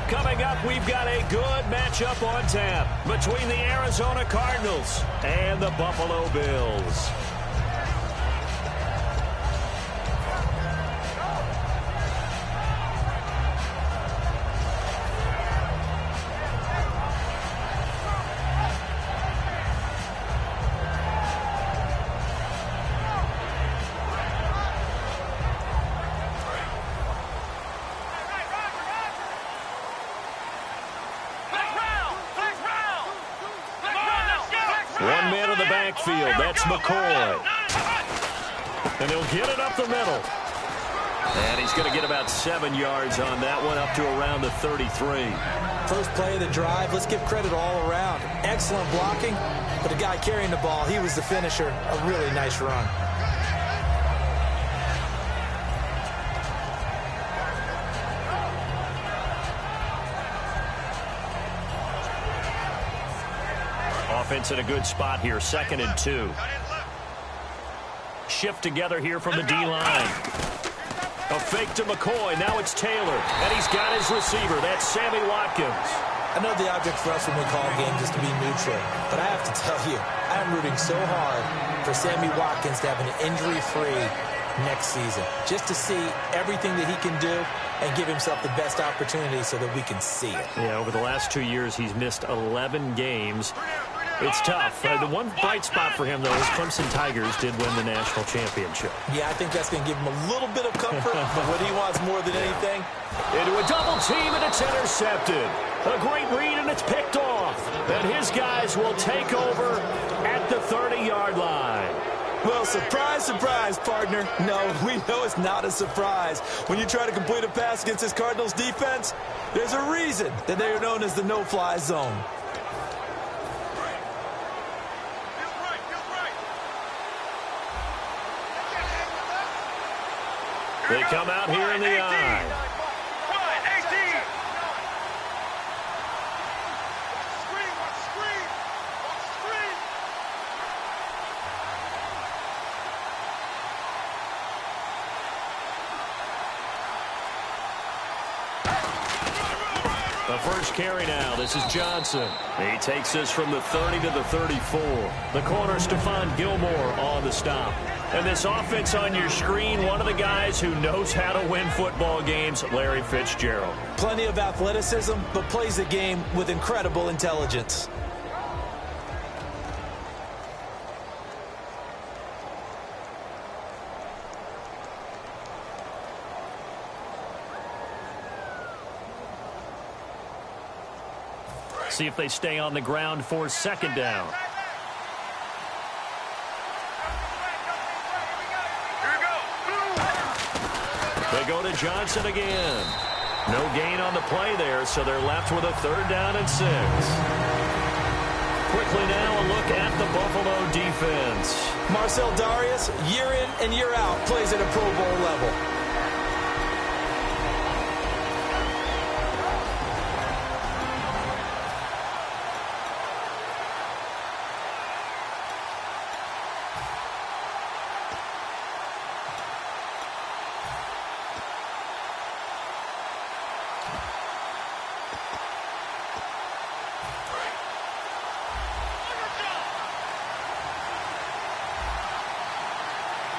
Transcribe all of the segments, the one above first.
Coming up, we've got a good matchup on tap between the Arizona Cardinals and the Buffalo Bills. One man in the backfield. That's McCoy. And he'll get it up the middle. And he's going to get about 7 yards on that one, up to around the 33. First play of the drive, let's give credit all around. Excellent blocking, but the guy carrying the ball, he was the finisher. A really nice run. Offense in a good spot here, 2nd and 2. Shift together here from the D-line. A fake to McCoy. Now it's Taylor. And he's got his receiver. That's Sammy Watkins. I know the object for us when we call games is to be neutral. But I have to tell you, I'm rooting so hard for Sammy Watkins to have an injury-free next season. Just to see everything that he can do and give himself the best opportunity so that we can see it. Yeah, over the last 2 years, he's missed 11 games. It's tough. The one bright spot for him, though, is Clemson Tigers did win the national championship. Yeah, I think that's going to give him a little bit of comfort, but what he wants more than anything. Into a double team, and it's intercepted. A great read, and it's picked off. And his guys will take over at the 30-yard line. Well, surprise, surprise, partner. No, we know it's not a surprise. When you try to complete a pass against this Cardinals defense, there's a reason that they are known as the no-fly zone. They come out here in the eye. The first carry now. This is Johnson. He takes us from the 30 to the 34. The corner, Stephon Gilmore on the stop. And this offense on your screen, one of the guys who knows how to win football games, Larry Fitzgerald. Plenty of athleticism, but plays the game with incredible intelligence. See if they stay on the ground for 2nd down. They go to Johnson again. No gain on the play there, so they're left with a 3rd down and 6. Quickly now, a look at the Buffalo defense. Marcel Darius, year in and year out, plays at a Pro Bowl level.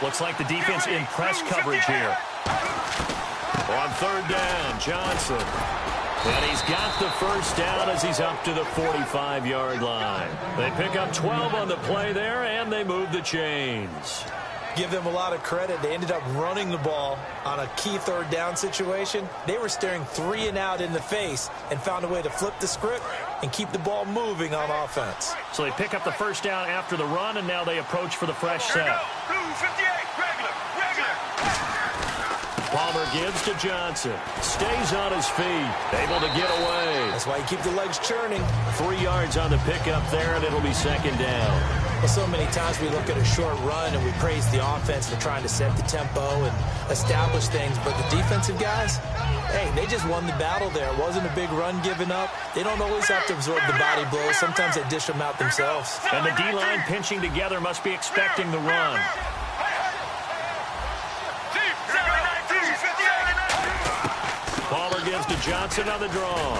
Looks like the defense in press coverage here. On 3rd down, Johnson. And he's got the 1st down as he's up to the 45-yard line. They pick up 12 on the play there, and they move the chains. Give them a lot of credit. They ended up running the ball on a key 3rd down situation. They were staring 3 and out in the face and found a way to flip the script and keep the ball moving on offense. So they pick up the 1st down after the run, and now they approach for the fresh set. Palmer gives to Johnson. Stays on his feet. Able to get away. That's why you keep the legs churning. 3 yards on the pickup there, and it'll be 2nd down. Well, so many times we look at a short run and we praise the offense for trying to set the tempo and establish things. But the defensive guys, hey, they just won the battle there. It wasn't a big run given up. They don't always have to absorb the body blows. Sometimes they dish them out themselves. And the D-line pinching together must be expecting the run. Palmer gives to Johnson on the draw.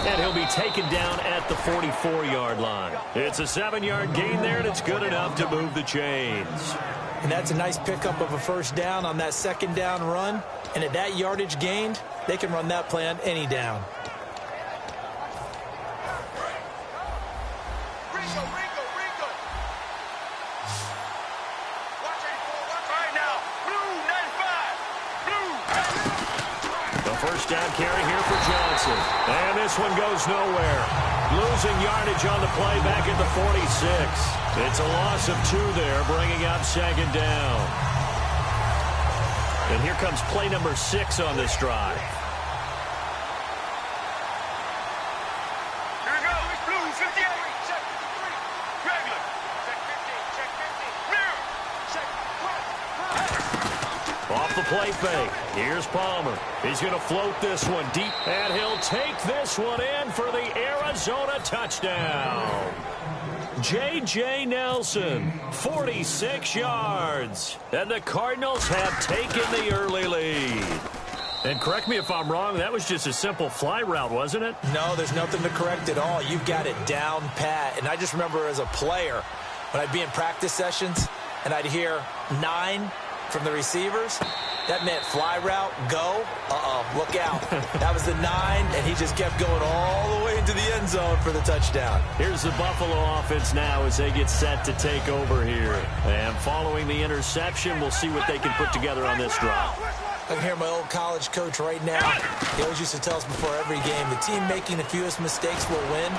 And he'll be taken down at the 44-yard line. It's a 7-yard gain there, and it's good enough to move the chains. And that's a nice pickup of a first down on that second down run. And at that yardage gained, they can run that play on any down. First down carry here for Johnson. And this one goes nowhere. Losing yardage on the play back at the 46. It's a loss of 2 there, bringing up second down. And here comes play number 6 on this drive. Here we go. Blue, 58. Check 53. Regular. Check 15. Check 15. Clear. Check 12. Off the play fake. Here's Palmer. He's going to float this one deep, and he'll take this one in for the Arizona touchdown. J.J. Nelson, 46 yards. And the Cardinals have taken the early lead. And correct me if I'm wrong, that was just a simple fly route, wasn't it? No, there's nothing to correct at all. You've got it down pat. And I just remember as a player, when I'd be in practice sessions, and I'd hear 9 from the receivers, that meant fly route, go, look out. That was the 9, and he just kept going all the way into the end zone for the touchdown. Here's the Buffalo offense now as they get set to take over here. And following the interception, we'll see what they can put together on this drive. I can hear my old college coach right now. He always used to tell us before every game, the team making the fewest mistakes will win.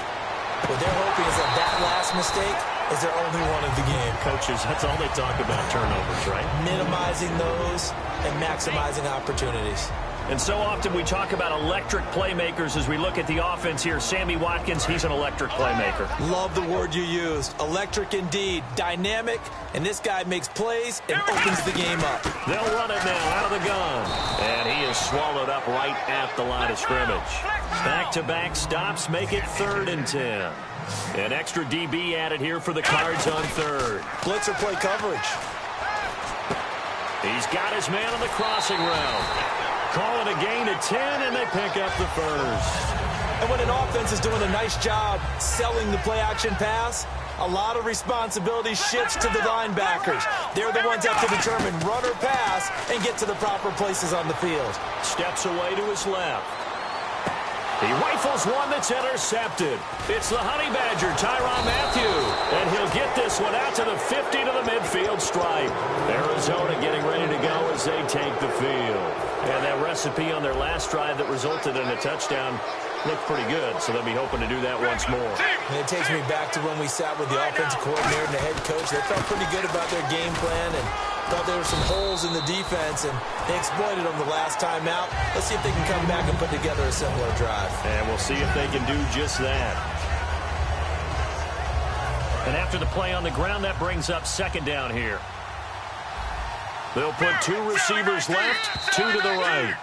What they're hoping is that last mistake is their only one of the game. Coaches, that's all they talk about, turnovers, right? Minimizing those and maximizing opportunities. And so often we talk about electric playmakers as we look at the offense here. Sammy Watkins, he's an electric playmaker. Love the word you used. Electric indeed. Dynamic. And this guy makes plays and opens the game up. They'll run it now out of the gun. And he is swallowed up right at the line of scrimmage. Back-to-back stops make it 3rd and 10. An extra DB added here for the Cards on 3rd. Blitzer play coverage. He's got his man on the crossing route. Call it a gain of 10, and they pick up the first. And when an offense is doing a nice job selling the play-action pass, a lot of responsibility shifts to the linebackers. They're the ones that have to determine run or pass and get to the proper places on the field. Steps away to his left. He rifles one that's intercepted. It's the Honey Badger, Tyrann Mathieu. And he'll get this one out to the 50 to the midfield stripe. Arizona getting ready to go as they take the field. And that recipe on their last drive that resulted in a touchdown looked pretty good, so they'll be hoping to do that once more. And it takes me back to when we sat with the offensive coordinator and the head coach. They felt pretty good about their game plan and thought there were some holes in the defense, and they exploited them the last time out. Let's see if they can come back and put together a similar drive. And we'll see if they can do just that. And after the play on the ground, that brings up 2nd down here. They'll put 2 receivers left, 2 to the right.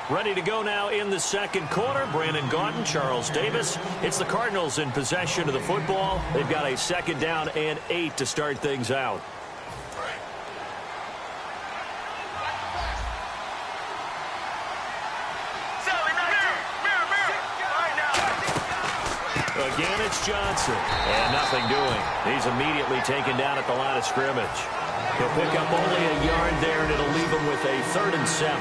Ready to go now in the second quarter. Brandon Gaudin, Charles Davis. It's the Cardinals in possession of the football. They've got a 2nd down and 8 to start things out. Again, it's Johnson. And nothing doing. He's immediately taken down at the line of scrimmage. He'll pick up only a yard there, and it'll leave him with a 3rd and 7.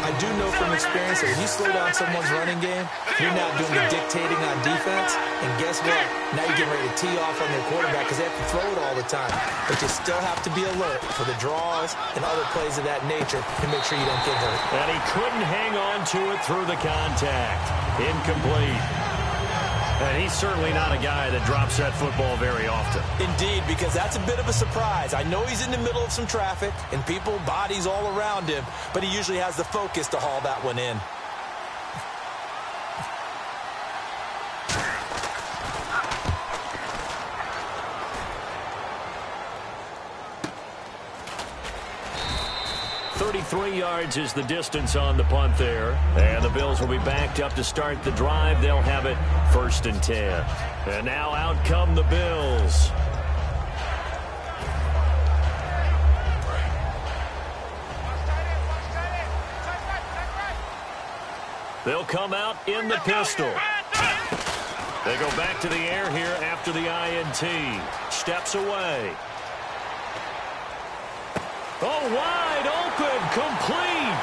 I do know from experience that when you slow down someone's running game, you're now doing the dictating on defense. And guess what? Now you're getting ready to tee off on their quarterback because they have to throw it all the time. But you still have to be alert for the draws and other plays of that nature to make sure you don't get hurt. And he couldn't hang on to it through the contact. Incomplete. And he's certainly not a guy that drops that football very often. Indeed, because that's a bit of a surprise. I know he's in the middle of some traffic and people, bodies all around him, but he usually has the focus to haul that one in. .33 yards is the distance on the punt there. And the Bills will be backed up to start the drive. They'll have it 1st and 10. And now out come the Bills. They'll come out in the pistol. They go back to the air here after the INT. Steps away. Oh, wide open, complete.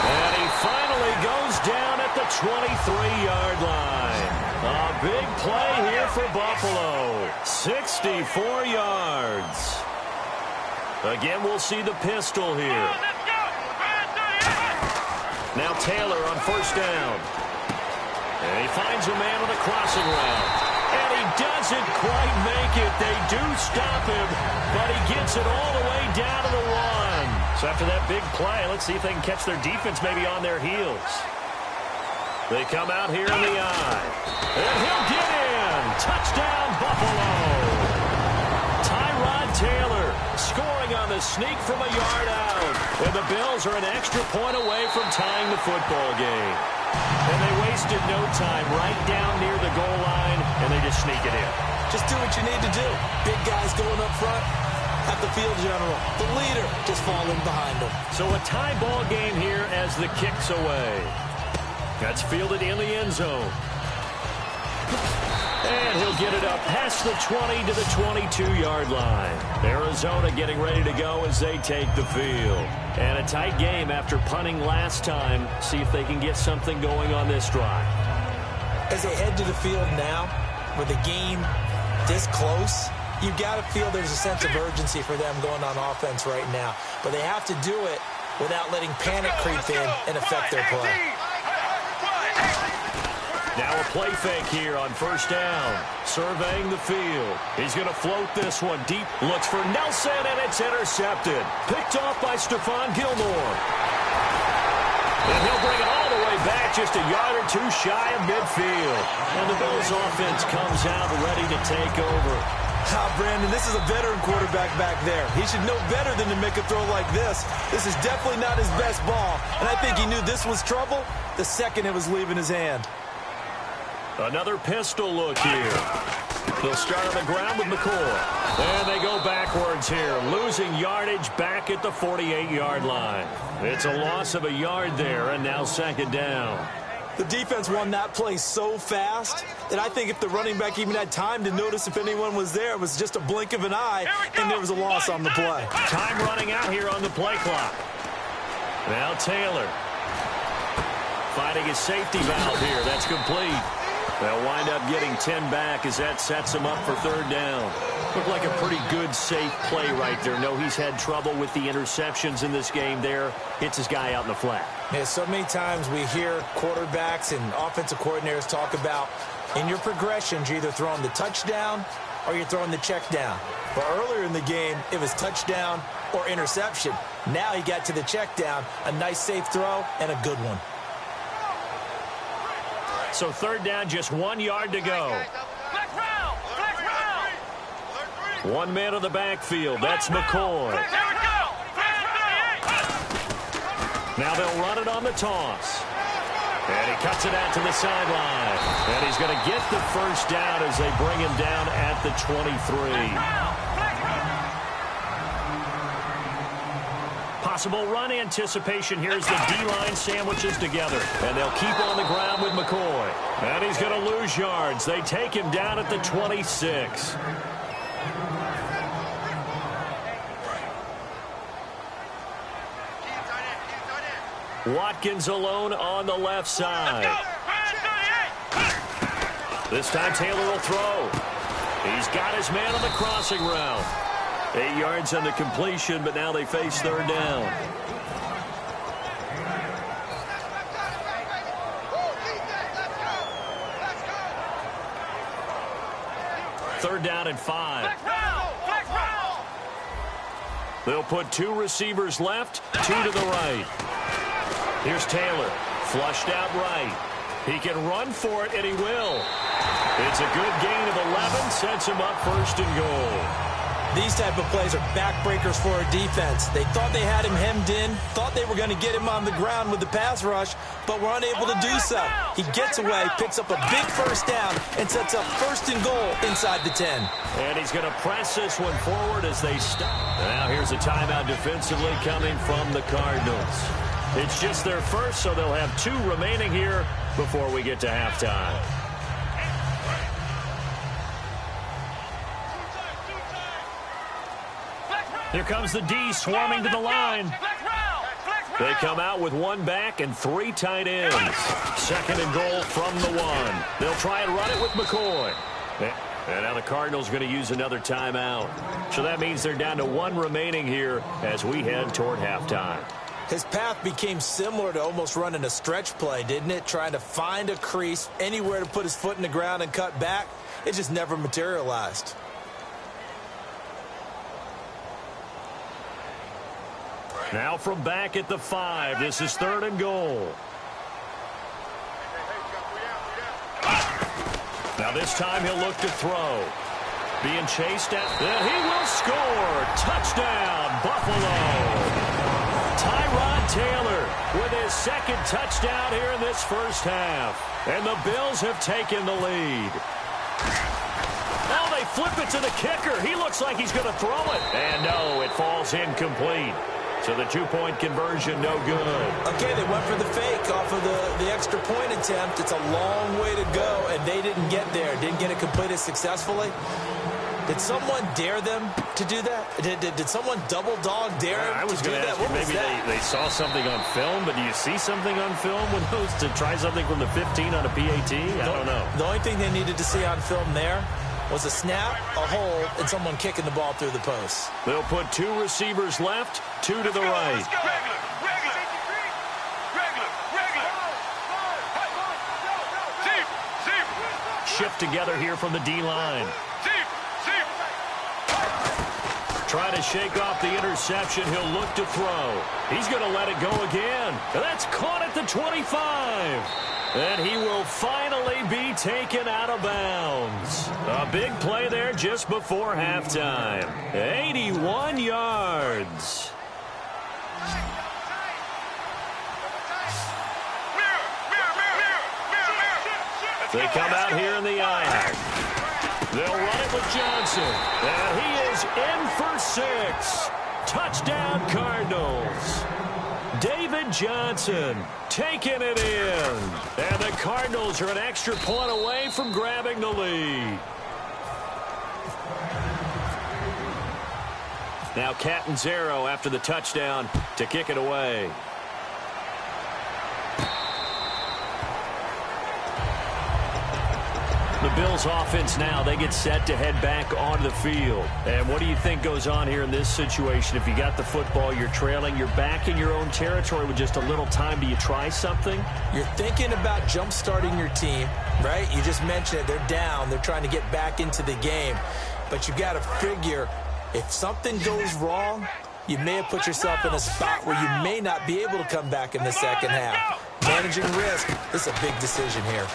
And he finally goes down at the 23-yard line. A big play here for Buffalo. 64 yards. Again, we'll see the pistol here. Now Taylor on first down. And he finds a man on the crossing route. And he doesn't quite make it. They do stop him, but he gets it all the way down to the 1. So after that big play, let's see if they can catch their defense maybe on their heels. They come out here in the eye. And he'll get in. Touchdown, Buffalo. Tyrod Taylor scoring on the sneak from a yard out. And the Bills are an extra point away from tying the football game. And they wasted no time right down near the goal line, and they just sneak it in. Just do what you need to do. Big guys going up front. Have the field general, the leader, just falling behind them. So a tie ball game here as the kick's away. That's fielded in the end zone. And he'll get it up past the 20 to the 22-yard line. Arizona getting ready to go as they take the field. And a tight game after punting last time. See if they can get something going on this drive. As they head to the field now, with the game this close, you've got to feel there's a sense of urgency for them going on offense right now. But they have to do it without letting panic creep in and affect their play. Now a play fake here on first down. Surveying the field. He's going to float this one deep. Looks for Nelson, and it's intercepted. Picked off by Stephon Gilmore. And he'll bring it all the way back, just a yard or two shy of midfield. And the Bills offense comes out ready to take over. Brandon, this is a veteran quarterback back there. He should know better than to make a throw like this. This is definitely not his best ball. And I think he knew this was trouble the second it was leaving his hand. Another pistol look here. They'll start on the ground with McCoy. And they go backwards here, losing yardage back at the 48-yard line. It's a loss of a yard there, and now second down. The defense won that play so fast that I think if the running back even had time to notice if anyone was there, it was just a blink of an eye, and there was a loss on the play. Time running out here on the play clock. Now Taylor finding his safety valve here. That's complete. They'll wind up getting 10 back as that sets him up for third down. Looked like a pretty good, safe play right there. No, he's had trouble with the interceptions in this game there. Hits his guy out in the flat. Yeah, so many times we hear quarterbacks and offensive coordinators talk about in your progressions, you're either throwing the touchdown or you're throwing the check down. But earlier in the game, it was touchdown or interception. Now he got to the check down, a nice safe throw and a good one. So third down, just 1 yard to go. 1 man in the backfield. That's McCoy. Now they'll run it on the toss. And he cuts it out to the sideline. And he's going to get the first down as they bring him down at the 23. Possible run anticipation. Here's the D-line sandwiches together. And they'll keep on the ground with McCoy. And he's going to lose yards. They take him down at the 26. Watkins alone on the left side. This time Taylor will throw. He's got his man on the crossing route. 8 yards on the completion, but now they face third down. Third down and 5. They'll put 2 receivers left, 2 to the right. Here's Taylor, flushed out right. He can run for it, and he will. It's a good gain of 11, sets him up first and goal. These type of plays are backbreakers for a defense. They thought they had him hemmed in, thought they were going to get him on the ground with the pass rush, but were unable to do so. He gets away, picks up a big first down, and sets up first and goal inside the 10. And he's going to press this one forward as they stop. Now here's a timeout defensively coming from the Cardinals. It's just their first, so they'll have 2 remaining here before we get to halftime. Here comes the D swarming to the line. They come out with 1 back and 3 tight ends. 2nd and goal from the 1. They'll try and run it with McCoy. And now the Cardinals are going to use another timeout. So that means they're down to 1 remaining here as we head toward halftime. His path became similar to almost running a stretch play, didn't it? Trying to find a crease, anywhere to put his foot in the ground and cut back. It just never materialized. Now from back at the 5, this is 3rd and goal. Now this time he'll look to throw. Being chased at, and he will score. Touchdown, Buffalo. Tyrod Taylor with his 2nd touchdown here in this first half. And the Bills have taken the lead. Now they flip it to the kicker. He looks like he's going to throw it. And no, it falls incomplete. So the 2-point conversion, no good. Okay, they went for the fake off of the extra point attempt. It's a long way to go, and they didn't get there. Didn't get it completed successfully. Did someone dare them to do that? Did someone double dog dare them I was to do going to that? ask you, maybe they saw something on film, but do you see something on film with those to try something from the 15 on a PAT? I don't know. The only thing they needed to see on film there was a snap, a hold, and someone kicking the ball through the post. They'll put 2 receivers left, 2 to the right. Shift together here from the D-line. Try to shake off the interception. He'll look to throw. He's going to let it go again. That's caught at the 25. And he will finally be taken out of bounds. A big play there just before halftime. 81 yards. They come out here in the eye. They'll run it with Johnson. And he is in for 6. Touchdown, Cardinals. David Johnson taking it in. And the Cardinals are an extra point away from grabbing the lead. Now Catanzaro after the touchdown to kick it away. The Bills offense now, they get set to head back onto the field. And what do you think goes on here in this situation? If you got the football, you're trailing, you're back in your own territory with just a little time. Do you try something? You're thinking about jump-starting your team, right? You just mentioned it. They're down. They're trying to get back into the game. But you got to figure if something goes wrong, you may have put yourself in a spot where you may not be able to come back in the second half. Managing risk, this is a big decision here.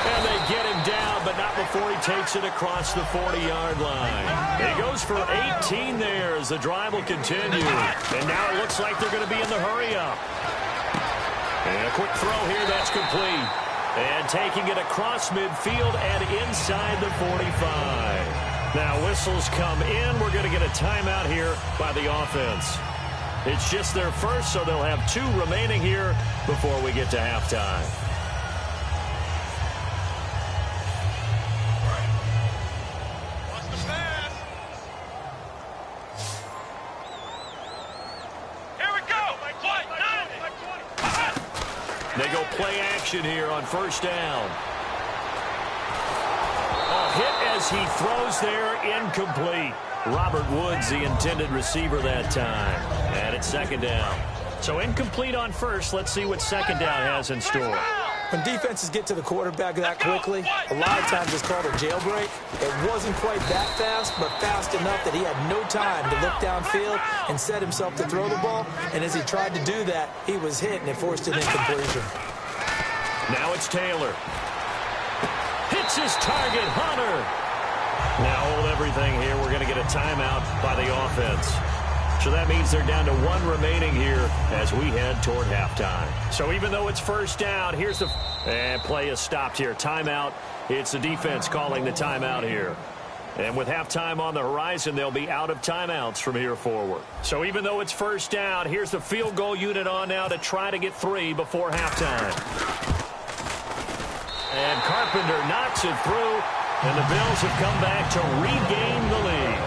And they get him down, but not before he takes it across the 40-yard line. He goes for 18 there as the drive will continue. And now it looks like they're going to be in the hurry-up. And a quick throw here, that's complete. And taking it across midfield and inside the 45. Now whistles come in. We're going to get a timeout here by the offense. It's just their first, so they'll have 2 remaining here before we get to halftime. They go play action here on first down. A hit as he throws there, incomplete. Robert Woods, the intended receiver that time. And it's second down. So incomplete on first. Let's see what second down has in store. When defenses get to the quarterback that quickly, a lot of times it's called a jailbreak. It wasn't quite that fast, but fast enough that he had no time to look downfield and set himself to throw the ball. And as he tried to do that, he was hit, and it forced an incompletion. Now it's Taylor. Hits his target, Hunter. Now hold everything here. We're going to get a timeout by the offense. So that means they're down to 1 remaining here as we head toward halftime. So even though it's first down, here's the... And play is stopped here. Timeout. It's the defense calling the timeout here. And with halftime on the horizon, they'll be out of timeouts from here forward. So even though it's first down, here's the field goal unit on now to try to get 3 before halftime. And Carpenter knocks it through, and the Bills have come back to regain the lead.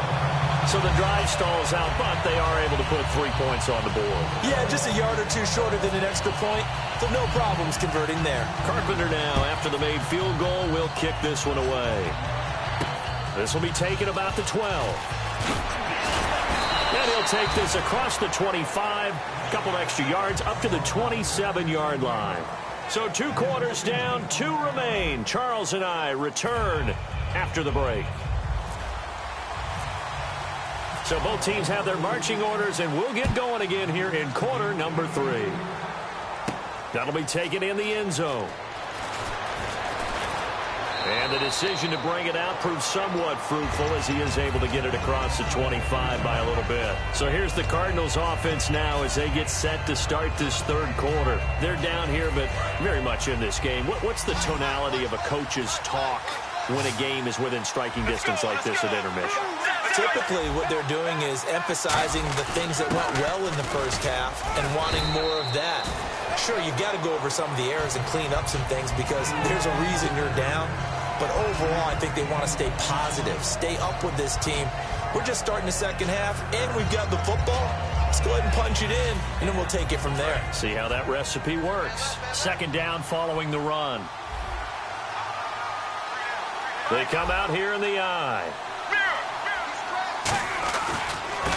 So the drive stalls out, but they are able to put 3 points on the board. Yeah, just a yard or two shorter than an extra point, so no problems converting there. Carpenter now, after the made field goal, will kick this one away. This will be taken about the 12. And he'll take this across the 25, a couple extra yards up to the 27-yard line. So 2 quarters down, 2 remain. Charles and I return after the break. So both teams have their marching orders, and we'll get going again here in quarter number 3. That'll be taken in the end zone. And the decision to bring it out proves somewhat fruitful as he is able to get it across the 25 by a little bit. So here's the Cardinals offense now as they get set to start this third quarter. They're down here, but very much in this game. What's the tonality of a coach's talk when a game is within striking distance like this at intermission? Typically, what they're doing is emphasizing the things that went well in the first half and wanting more of that. Sure, you got to go over some of the errors and clean up some things because there's a reason you're down. But overall, I think they want to stay positive, stay up with this team. We're just starting the second half, and we've got the football. Let's go ahead and punch it in, and then we'll take it from there. See how that recipe works. Second down following the run. They come out here in the eye.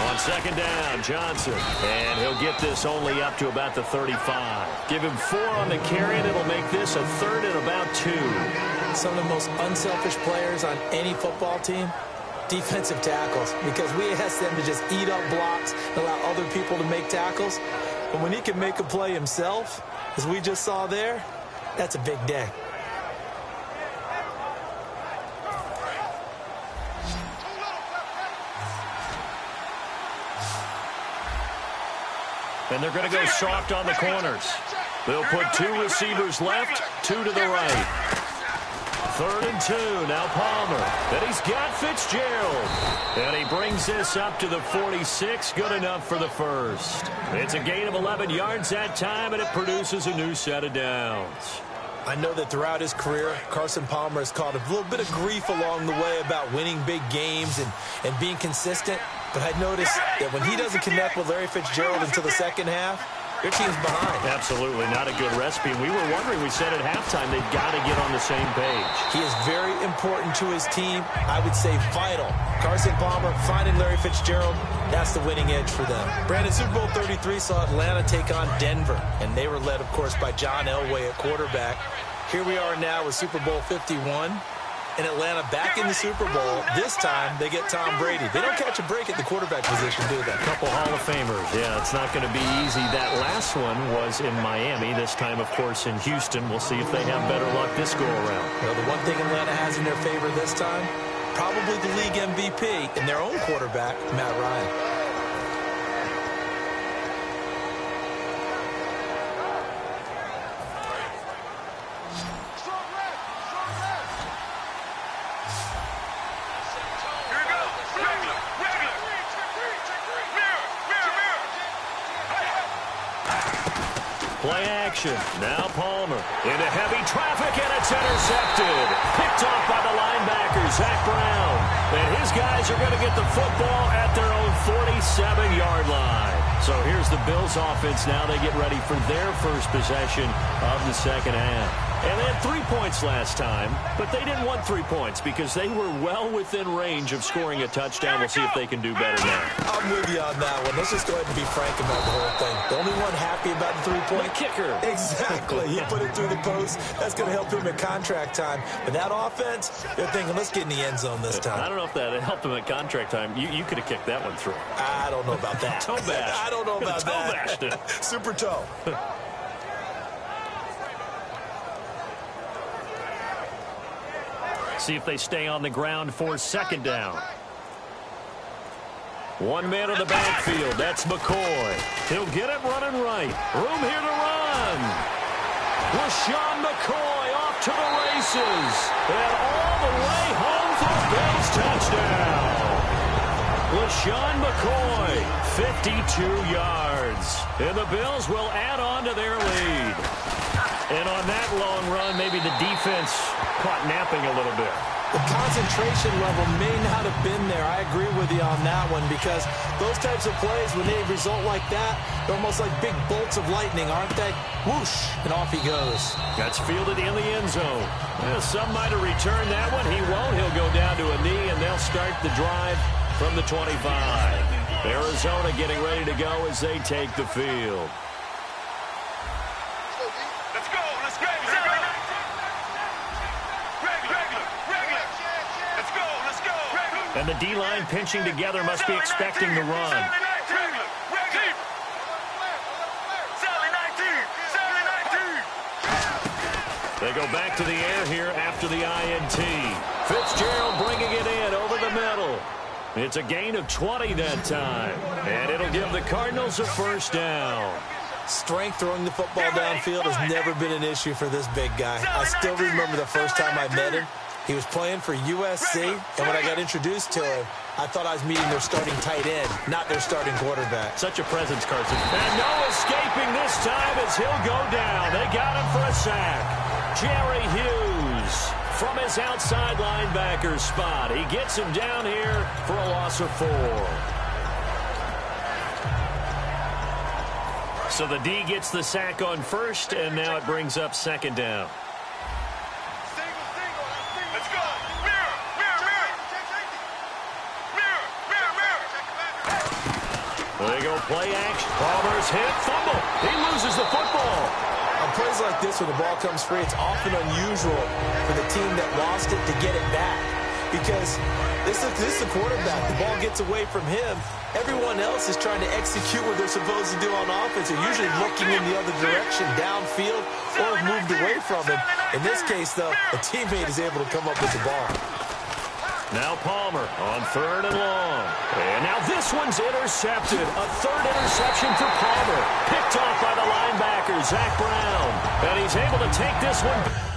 On second down, Johnson. And he'll get this only up to about the 35. Give him 4 on the carry, and it'll make this a 3rd and about 2. Some of the most unselfish players on any football team, defensive tackles, because we ask them to just eat up blocks and allow other people to make tackles. But when he can make a play himself, as we just saw there, that's a big day. And they're going to go soft on the corners. They'll put 2 receivers left, 2 to the right. 3rd and 2. Now Palmer. And he's got Fitzgerald. And he brings this up to the 46. Good enough for the first. It's a gain of 11 yards that time, and it produces a new set of downs. I know that throughout his career, Carson Palmer has caught a little bit of grief along the way about winning big games and being consistent. But I noticed that when he doesn't connect with Larry Fitzgerald until the second half, their team's behind. Absolutely not a good recipe. And we were wondering, we said at halftime, they've got to get on the same page. He is very important to his team. I would say vital. Carson Palmer finding Larry Fitzgerald, that's the winning edge for them. Brandon, Super Bowl 33 saw Atlanta take on Denver. And they were led, of course, by John Elway at quarterback. Here we are now with Super Bowl 51. And Atlanta back in the Super Bowl. This time, they get Tom Brady. They don't catch a break at the quarterback position, do they? A couple Hall of Famers. Yeah, it's not going to be easy. That last one was in Miami. This time, of course, in Houston. We'll see if they have better luck this go-around. Well, the one thing Atlanta has in their favor this time, probably the league MVP and their own quarterback, Matt Ryan. Play action. Now Palmer into heavy traffic, and it's intercepted. Picked off by the linebacker, Zach Brown. And his guys are going to get the football at their own 47-yard line. So here's the Bills offense now. They get ready for their first possession of the second half. And they had 3 points last time, but they didn't want 3 points because they were well within range of scoring a touchdown. We'll see if they can do better now. I'm with you on that one. Let's just go ahead and be frank about the whole thing. The only one happy about the 3-point kicker. Exactly. He put it through the post. That's going to help him at contract time. But that offense, they're thinking, let's get in the end zone this time. I don't know if that helped him at contract time. You could have kicked that one through. I don't know about that. Toe bash. I don't know about toe that. Bashed it. Super toe. See if they stay on the ground for second down. 1 man in the backfield. That's McCoy. He'll get it running right. Room here to run. LaShawn McCoy off to the races. And all the way home for a Bills touchdown. LaShawn McCoy, 52 yards. And the Bills will add on to their lead. And on that long run, maybe the defense caught napping a little bit. The concentration level may not have been there. I agree with you on that one because those types of plays, when they result like that, they're almost like big bolts of lightning, aren't they? Whoosh, and off he goes. That's fielded in the end zone. Well, some might have returned that one. He won't. He'll go down to a knee, and they'll start the drive from the 25. Arizona getting ready to go as they take the field. Let's go. Let's go. Regular. Let's go. Let's go. And the D-line pinching together must be expecting the run. They go back to the air here after the INT. Fitzgerald bringing it in over the middle. It's a gain of 20 that time. And it'll give the Cardinals a first down. Strength throwing the football downfield has never been an issue for this big guy. I still remember the first time I met him. He was playing for USC, and when I got introduced to him, I thought I was meeting their starting tight end, not their starting quarterback. Such a presence, Carson. And no escaping this time as he'll go down. They got him for a sack. Jerry Hughes from his outside linebacker spot. He gets him down here for a loss of 4. So the D gets the sack on first, and now it brings up second down. Let's go. Mirror. They go play action. Palmer's hit, fumble. He loses the football. On plays like this, when the ball comes free, it's often unusual for the team that lost it to get it back. Because this is the quarterback. The ball gets away from him. Everyone else is trying to execute what they're supposed to do on offense. They're usually looking in the other direction, downfield, or have moved away from him. In this case, though, a teammate is able to come up with the ball. Now Palmer on 3rd and long. And now this one's intercepted. A 3rd interception for Palmer. Picked off by the linebacker, Zach Brown. And he's able to take this one.